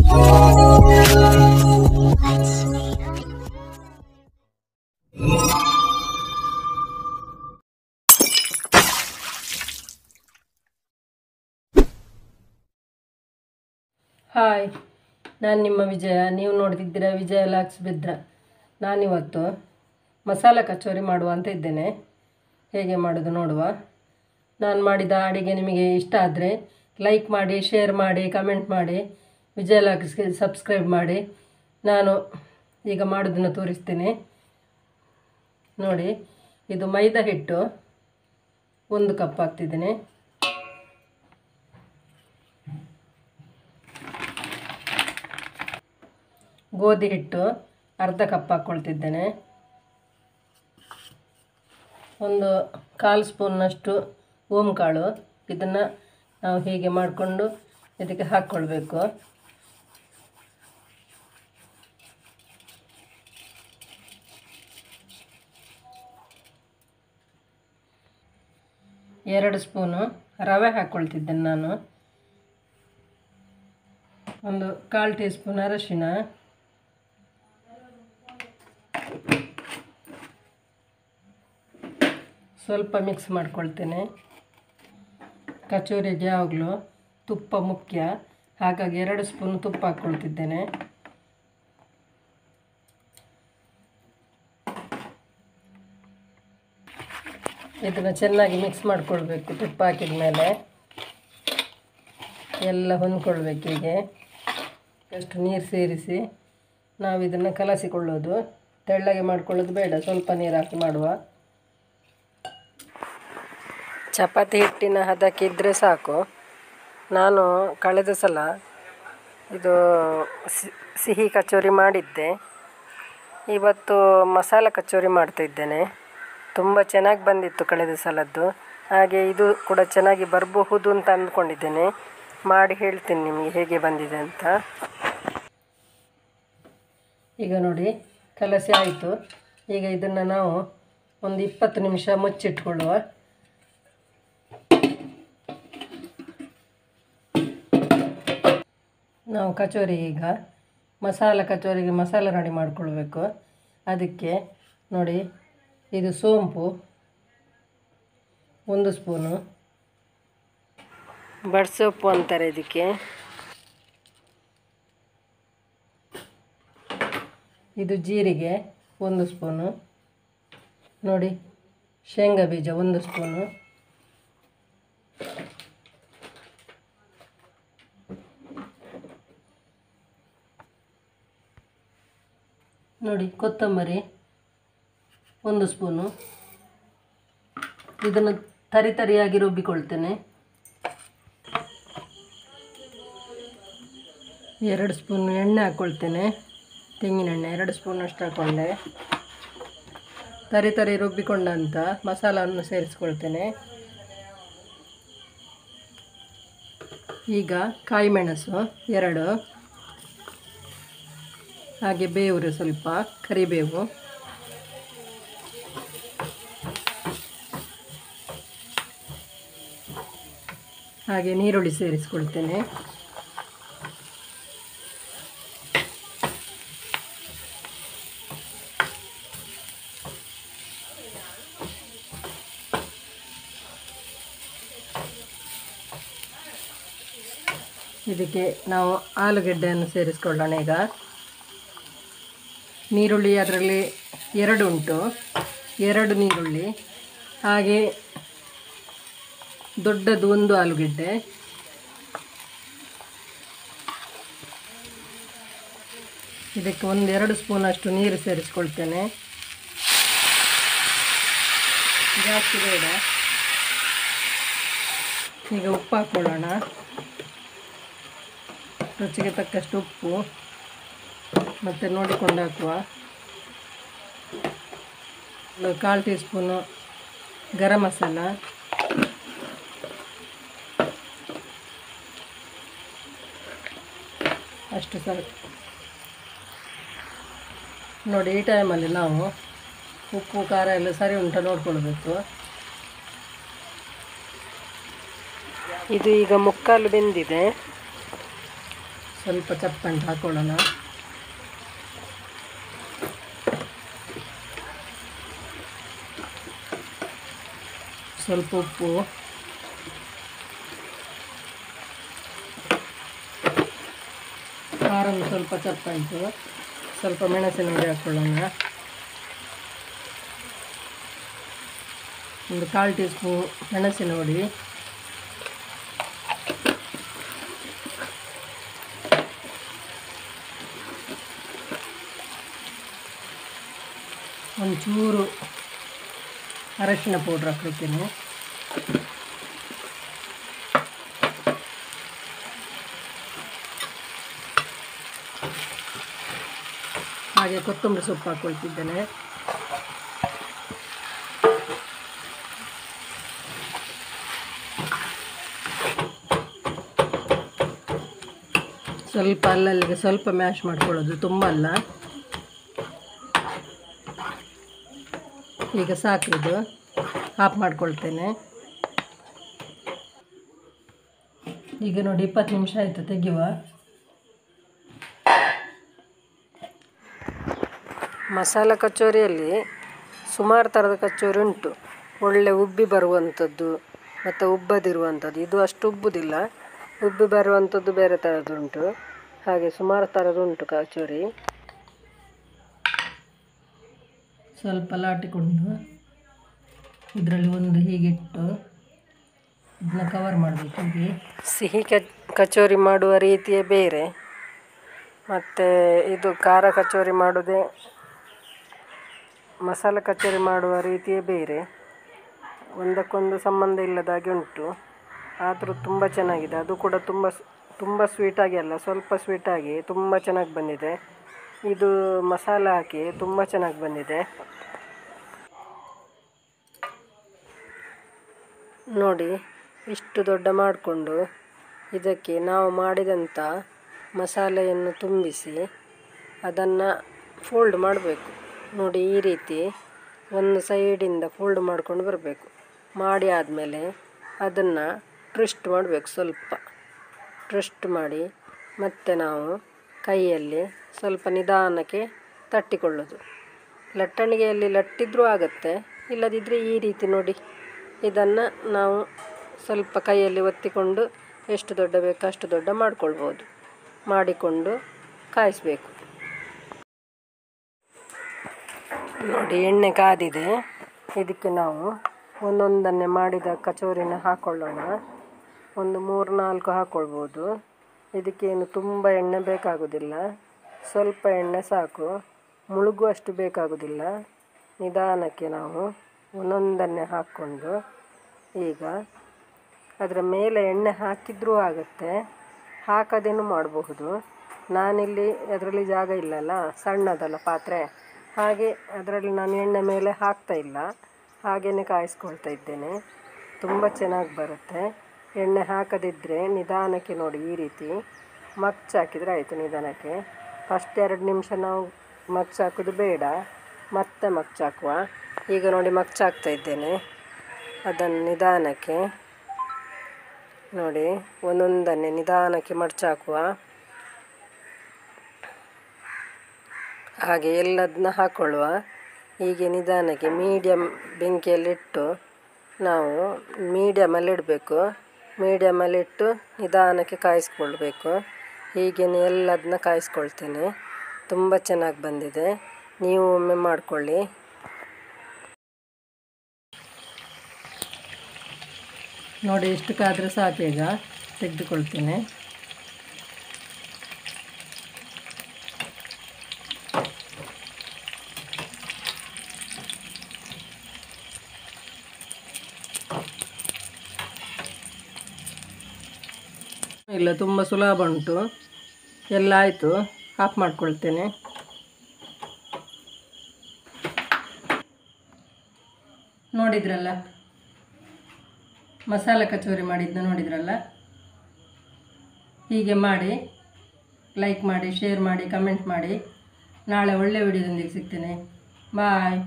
Hi, ನಾನು ನಿಮ್ಮ ವಿಜಯ. ನೀವು ನೋಡ್ತಿದ್ದೀರಾ ವಿಜಯ ಲಾಕ್ಸ್ ಬಿದ್ರ. ನಾನಿವತ್ತು ಮಸಾಲ ಕಚೋರಿ ಮಾಡುವ ಅಂತ ಇದ್ದೇನೆ. ಹೇಗೆ ಮಾಡೋದು ನೋಡುವ. ನಾನು ಮಾಡಿದ ಅಡಿಗೆ ನಿಮಗೆ ಇಷ್ಟ ಆದರೆ ಲೈಕ್ ಮಾಡಿ, ಶೇರ್ ಮಾಡಿ, ಕಮೆಂಟ್ ಮಾಡಿ, ವಿಜಯ ಲಾಕ್ಸ್ಗೆ ಸಬ್ಸ್ಕ್ರೈಬ್ ಮಾಡಿ. ನಾನು ಈಗ ಮಾಡೋದನ್ನು ತೋರಿಸ್ತೀನಿ ನೋಡಿ. ಇದು ಮೈದಾ ಹಿಟ್ಟು 1 ಕಪ್ ಹಾಕ್ತಿದ್ದೇನೆ. ಗೋಧಿ ಹಿಟ್ಟು ಅರ್ಧ ಕಪ್ ಹಾಕ್ಕೊಳ್ತಿದ್ದೇನೆ. 1/4 ಸ್ಪೂನ್ನಷ್ಟು ಓಂಕಾಳು. ಇದನ್ನು ನಾವು ಹೀಗೆ ಮಾಡಿಕೊಂಡು ಇದಕ್ಕೆ ಹಾಕ್ಕೊಳ್ಬೇಕು. ಎರಡು ಸ್ಪೂನು ರವೆ ಹಾಕ್ಕೊಳ್ತಿದ್ದೇನೆ ನಾನು. 1/4 ಟೀ ಸ್ಪೂನ್ ಅರಶಿನ, ಸ್ವಲ್ಪ ಮಿಕ್ಸ್ ಮಾಡ್ಕೊಳ್ತೇನೆ. ಕಚೋರಿಗೆ ಯಾವಾಗಲೂ ತುಪ್ಪ ಮುಖ್ಯ, ಹಾಗಾಗಿ 2 ಸ್ಪೂನ್ ತುಪ್ಪ ಹಾಕ್ಕೊಳ್ತಿದ್ದೇನೆ. ಇದನ್ನು ಚೆನ್ನಾಗಿ ಮಿಕ್ಸ್ ಮಾಡಿಕೊಳ್ಬೇಕು. ತುಪ್ಪ ಹಾಕಿದ ಮೇಲೆ ಎಲ್ಲ ಹೊಂದ್ಕೊಳ್ಬೇಕು. ಹೀಗೆ ಅಷ್ಟು ನೀರು ಸೇರಿಸಿ ನಾವು ಇದನ್ನು ಕಲಸಿಕೊಳ್ಳೋದು. ತೆಳ್ಳಗೆ ಮಾಡಿಕೊಳ್ಳೋದು ಬೇಡ, ಸ್ವಲ್ಪ ನೀರು ಹಾಕಿ ಮಾಡುವ. ಚಪಾತಿ ಹಿಟ್ಟಿನ ಹದಕ್ಕಿದ್ರೆ ಸಾಕು. ನಾನು ಕಳೆದ ಸಲ ಇದು ಸಿಹಿ ಕಚೋರಿ ಮಾಡಿದ್ದೆ. ಇವತ್ತು ಮಸಾಲ ಕಚೋರಿ ಮಾಡ್ತಾಯಿದ್ದೇನೆ. ತುಂಬ ಚೆನ್ನಾಗಿ ಬಂದಿತ್ತು ಕಳೆದ ಸಲದ್ದು. ಹಾಗೆ ಇದು ಕೂಡ ಚೆನ್ನಾಗಿ ಬರಬಹುದು ಅಂತ ಅಂದ್ಕೊಂಡಿದ್ದೇನೆ. ಮಾಡಿ ಹೇಳ್ತೀನಿ ನಿಮಗೆ ಹೇಗೆ ಬಂದಿದೆ ಅಂತ. ಈಗ ನೋಡಿ, ಕಲಸಿ ಆಯಿತು. ಈಗ ಇದನ್ನು ನಾವು ಒಂದು 20 ನಿಮಿಷ ಮುಚ್ಚಿಟ್ಕೊಳ್ಳುವ. ನಾವು ಕಚೋರಿ ಈಗ ಮಸಾಲ ಕಚೋರಿಗೆ ಮಸಾಲ ರೆಡಿ ಮಾಡಿಕೊಳ್ಬೇಕು. ಅದಕ್ಕೆ ನೋಡಿ, ಇದು ಸೋಂಪು 1 ಸ್ಪೂನು, ಬಡ್ಸೊಪ್ಪು ಅಂತಾರೆ ಇದಕ್ಕೆ. ಇದು ಜೀರಿಗೆ 1 ಸ್ಪೂನು. ನೋಡಿ, ಶೇಂಗಾ ಬೀಜ 1 ಸ್ಪೂನು. ನೋಡಿ, ಕೊತ್ತಂಬರಿ 1 ಸ್ಪೂನು. ಇದನ್ನು ತರಿಯಾಗಿ ರುಬ್ಬಿಕೊಳ್ತೇನೆ. 2 ಸ್ಪೂನ್ ಎಣ್ಣೆ ಹಾಕ್ಕೊಳ್ತೇನೆ. ತೆಂಗಿನ ಎಣ್ಣೆ 2 ಸ್ಪೂನ್ ಅಷ್ಟು ಹಾಕ್ಕೊಂಡೆ. ತರಿ ರುಬ್ಬಿಕೊಂಡಂಥ ಮಸಾಲವನ್ನು ಸೇರಿಸ್ಕೊಳ್ತೇನೆ. ಈಗ ಕಾಯಿ ಮೆಣಸು 2, ಹಾಗೆ ಬೇವು ಸ್ವಲ್ಪ, ಕರಿಬೇವು, ಹಾಗೆ ನೀರುಳ್ಳಿ ಸೇರಿಸ್ಕೊಳ್ತೇನೆ. ಇದಕ್ಕೆ ನಾವು ಆಲೂಗೆಡ್ಡೆಯನ್ನು ಸೇರಿಸ್ಕೊಳ್ಳೋಣ. ಈಗ ನೀರುಳ್ಳಿ ಅದರಲ್ಲಿ 2 ಉಂಟು, 2 ನೀರುಳ್ಳಿ, ಹಾಗೆ ದೊಡ್ಡದು 1 ಆಲೂಗೆಡ್ಡೆ, ಇದಕ್ಕೆ 1-2 ಸ್ಪೂನಷ್ಟು ನೀರು ಸೇರಿಸ್ಕೊಳ್ತೇನೆ. ಜಾಸ್ತಿ ಬೇಡ. ಈಗ ಉಪ್ಪು ಹಾಕ್ಕೊಳ್ಳೋಣ. ರುಚಿಗೆ ತಕ್ಕಷ್ಟು ಉಪ್ಪು, ಮತ್ತು ನೋಡಿಕೊಂಡು ಹಾಕುವ. 1/4 ಟೀ ಸ್ಪೂನು ಗರಂ ಮಸಾಲ, ಅಷ್ಟು ಸಾಕು. ನೋಡಿ, ಈ ಟೈಮಲ್ಲಿ ನಾವು ಉಪ್ಪು ಖಾರ ಎಲ್ಲ ಸರಿ ಉಂಟು ನೋಡ್ಕೊಳ್ಬೇಕು. ಇದು ಈಗ 3/4 ಬೆಂದಿದೆ. ಸ್ವಲ್ಪ ಚಪ್ಪಂಟು ಹಾಕೊಳ್ಳೋಣ. ಸ್ವಲ್ಪ ಉಪ್ಪು, ಖಾರ ಸ್ವಲ್ಪ ಚಪ್ಪಂಟು, ಸ್ವಲ್ಪ ಮೆಣಸಿನ ಹುಡಿ ಹಾಕ್ಕೊಳ್ಳೋಣ. ಒಂದು 1/4 ಟೀ ಸ್ಪೂನ್ ಮೆಣಸಿನ ಹುಡಿ, ಒಂಚೂರು ಅರಶಿನ ಪೌಡ್ರ್ ಹಾಕ್ತೀನಿ. ಹಾಗೆ ಕೊತ್ತಂಬರಿ ಸೊಪ್ಪು ಹಾಕ್ಕೊಳ್ತಿದ್ದೇನೆ. ಸ್ವಲ್ಪ ಅಲ್ಲಲ್ಲಿಗೆ ಸ್ವಲ್ಪ ಮ್ಯಾಶ್ ಮಾಡ್ಕೊಳ್ಳೋದು, ತುಂಬ ಅಲ್ಲ. ಈಗ ಸಾಕಿದು ಆಫ್ ಮಾಡ್ಕೊಳ್ತೇನೆ. ಈಗ ನೋಡಿ 20 ನಿಮಿಷ ಆಯಿತು, ತೆಗೆಯುವ. ಮಸಾಲ ಕಚೋರಿಯಲ್ಲಿ ಸುಮಾರು ಥರದ ಕಚೋರಿ ಉಂಟು. ಒಳ್ಳೆ ಉಬ್ಬಿ ಬರುವಂಥದ್ದು ಮತ್ತು ಉಬ್ಬದಿರುವಂಥದ್ದು. ಇದು ಅಷ್ಟು ಉಬ್ಬುವುದಿಲ್ಲ, ಉಬ್ಬಿ ಬರುವಂಥದ್ದು ಬೇರೆ ಥರದ್ದುಂಟು. ಹಾಗೆ ಸುಮಾರು ಥರದ್ದುಂಟು ಕಚೋರಿ. ಸ್ವಲ್ಪ ಲಾಟಿಕೊಂಡು ಇದರಲ್ಲಿ ಒಂದು ಹೀಗಿಟ್ಟು ಇದನ್ನ ಕವರ್ ಮಾಡಬೇಕು. ಹೀಗೆ ಸಿಹಿ ಕಚೋರಿ ಮಾಡುವ ರೀತಿಯೇ ಬೇರೆ, ಮತ್ತು ಇದು ಖಾರ ಕಚೋರಿ ಮಾಡೋದೇ, ಮಸಾಲ ಕಚೋರಿ ಮಾಡುವ ರೀತಿಯೇ ಬೇರೆ. ಒಂದಕ್ಕೊಂದು ಸಂಬಂಧ ಇಲ್ಲದಾಗೆ ಉಂಟು, ಆದರೂ ತುಂಬ ಚೆನ್ನಾಗಿದೆ. ಅದು ಕೂಡ ತುಂಬ ಸ್ವೀಟಾಗಿ ಅಲ್ಲ, ಸ್ವಲ್ಪ ಸ್ವೀಟಾಗಿ ತುಂಬ ಚೆನ್ನಾಗಿ ಬಂದಿದೆ. ಇದು ಮಸಾಲ ಹಾಕಿ ತುಂಬ ಚೆನ್ನಾಗಿ ಬಂದಿದೆ. ನೋಡಿ, ಇಷ್ಟು ದೊಡ್ಡ ಮಾಡಿಕೊಂಡು ಇದಕ್ಕೆ ನಾವು ಮಾಡಿದಂಥ ಮಸಾಲೆಯನ್ನು ತುಂಬಿಸಿ ಅದನ್ನು ಫೋಲ್ಡ್ ಮಾಡಬೇಕು. ನೋಡಿ, ಈ ರೀತಿ ಒಂದು ಸೈಡಿಂದ ಫೋಲ್ಡ್ ಮಾಡ್ಕೊಂಡು ಬರಬೇಕು. ಮಾಡಿ ಆದಮೇಲೆ ಅದನ್ನು ಟ್ವಿಸ್ಟ್ ಮಾಡಬೇಕು. ಸ್ವಲ್ಪ ಟ್ವಿಸ್ಟ್ ಮಾಡಿ ಮತ್ತೆ ನಾವು ಕೈಯಲ್ಲಿ ಸ್ವಲ್ಪ ನಿಧಾನಕ್ಕೆ ತಟ್ಟಿಕೊಳ್ಳೋದು. ಲಟ್ಟಣಿಗೆಯಲ್ಲಿ ಲಟ್ಟಿದ್ರೂ ಆಗುತ್ತೆ, ಇಲ್ಲದಿದ್ದರೆ ಈ ರೀತಿ ನೋಡಿ, ಇದನ್ನು ನಾವು ಸ್ವಲ್ಪ ಕೈಯಲ್ಲಿ ಒತ್ತಿಕೊಂಡು ಎಷ್ಟು ದೊಡ್ಡ ಬೇಕೋ ಅಷ್ಟು ದೊಡ್ಡ ಮಾಡಿಕೊಳ್ಬೋದು. ಮಾಡಿಕೊಂಡು ಕಾಯಿಸಬೇಕು. ನೋಡಿ, ಎಣ್ಣೆ ಕಾದಿದೆ. ಇದಕ್ಕೆ ನಾವು ಒಂದೊಂದನ್ನೇ ಮಾಡಿದ ಕಚೋರಿನ ಹಾಕ್ಕೊಳ್ಳೋಣ. ಒಂದು 3-4 ಹಾಕ್ಕೊಳ್ಬೋದು. ಇದಕ್ಕೇನು ತುಂಬ ಎಣ್ಣೆ ಬೇಕಾಗೋದಿಲ್ಲ, ಸ್ವಲ್ಪ ಎಣ್ಣೆ ಸಾಕು. ಮುಳುಗುವಷ್ಟು ಬೇಕಾಗೋದಿಲ್ಲ. ನಿಧಾನಕ್ಕೆ ನಾವು ಒಂದೊಂದನ್ನೇ ಹಾಕ್ಕೊಂಡು, ಈಗ ಅದರ ಮೇಲೆ ಎಣ್ಣೆ ಹಾಕಿದ್ರೂ ಆಗುತ್ತೆ, ಹಾಕದೇನೂ ಮಾಡಬಹುದು. ನಾನಿಲ್ಲಿ ಅದರಲ್ಲಿ ಜಾಗ ಇಲ್ಲಲ್ಲ, ಸಣ್ಣದಲ್ಲ ಪಾತ್ರೆ, ಹಾಗೆ ಅದರಲ್ಲಿ ನಾನು ಎಣ್ಣೆ ಮೇಲೆ ಹಾಕ್ತಾಯಿಲ್ಲ, ಹಾಗೆಯೇ ಕಾಯಿಸ್ಕೊಳ್ತಾ ಇದ್ದೇನೆ. ತುಂಬ ಚೆನ್ನಾಗಿ ಬರುತ್ತೆ. ಎಣ್ಣೆ ಹಾಕದಿದ್ದರೆ ನಿಧಾನಕ್ಕೆ ನೋಡಿ, ಈ ರೀತಿ ಮಗ್ಚ್ ಹಾಕಿದರೆ ಆಯಿತು. ನಿಧಾನಕ್ಕೆ ಫಸ್ಟ್ 2 ನಿಮಿಷ ನಾವು ಮಗ್ಚ್ ಹಾಕೋದು ಬೇಡ, ಮತ್ತೆ ಮಗ್ಚ್ ಹಾಕುವ. ಈಗ ನೋಡಿ, ಮಗ್ಚ್ ಹಾಕ್ತಾ ಇದ್ದೇನೆ. ಅದನ್ನು ನಿಧಾನಕ್ಕೆ ನೋಡಿ, ಒಂದೊಂದನ್ನೇ ನಿಧಾನಕ್ಕೆ ಮಡ್ಚಾಕುವ. ಹಾಗೆ ಎಲ್ಲದನ್ನ ಹಾಕ್ಕೊಳ್ಳುವ. ಹೀಗೆ ನಿಧಾನಕ್ಕೆ ಮೀಡಿಯಮ್ ಬೆಂಕಿಯಲ್ಲಿಟ್ಟು ನಾವು ಮೀಡಿಯಮಲ್ಲಿಡಬೇಕು. ಮೀಡಿಯಮಲ್ಲಿಟ್ಟು ನಿಧಾನಕ್ಕೆ ಕಾಯಿಸ್ಕೊಳ್ಬೇಕು. ಹೀಗೆ ಎಲ್ಲದನ್ನ ಕಾಯಿಸ್ಕೊಳ್ತೇನೆ. ತುಂಬ ಚೆನ್ನಾಗಿ ಬಂದಿದೆ, ನೀವು ಒಮ್ಮೆ ಮಾಡಿಕೊಳ್ಳಿ. ನೋಡಿ, ಇಷ್ಟು ಕಾದರೆ ಸಾಕು. ಈಗ ತೆಗೆದುಕೊಳ್ತೇನೆ. ಇಲ್ಲ, ತುಂಬ ಸುಲಭ ಉಂಟು. ಎಲ್ಲ ಆಯಿತು, ಆಫ್ ಮಾಡ್ಕೊಳ್ತೇನೆ. ನೋಡಿದ್ರಲ್ಲ, ಮಸಾಲ ಕಚೋರಿ ಮಾಡಿದ್ನ ನೋಡಿದ್ರಲ್ಲ. ಹೀಗೆ ಮಾಡಿ, ಲೈಕ್ ಮಾಡಿ, ಶೇರ್ ಮಾಡಿ, ಕಮೆಂಟ್ ಮಾಡಿ. ನಾಳೆ ಒಳ್ಳೆಯ ವಿಡಿಯೋದೊಂದಿಗೆ ಸಿಗ್ತೇನೆ. ಬಾಯ್.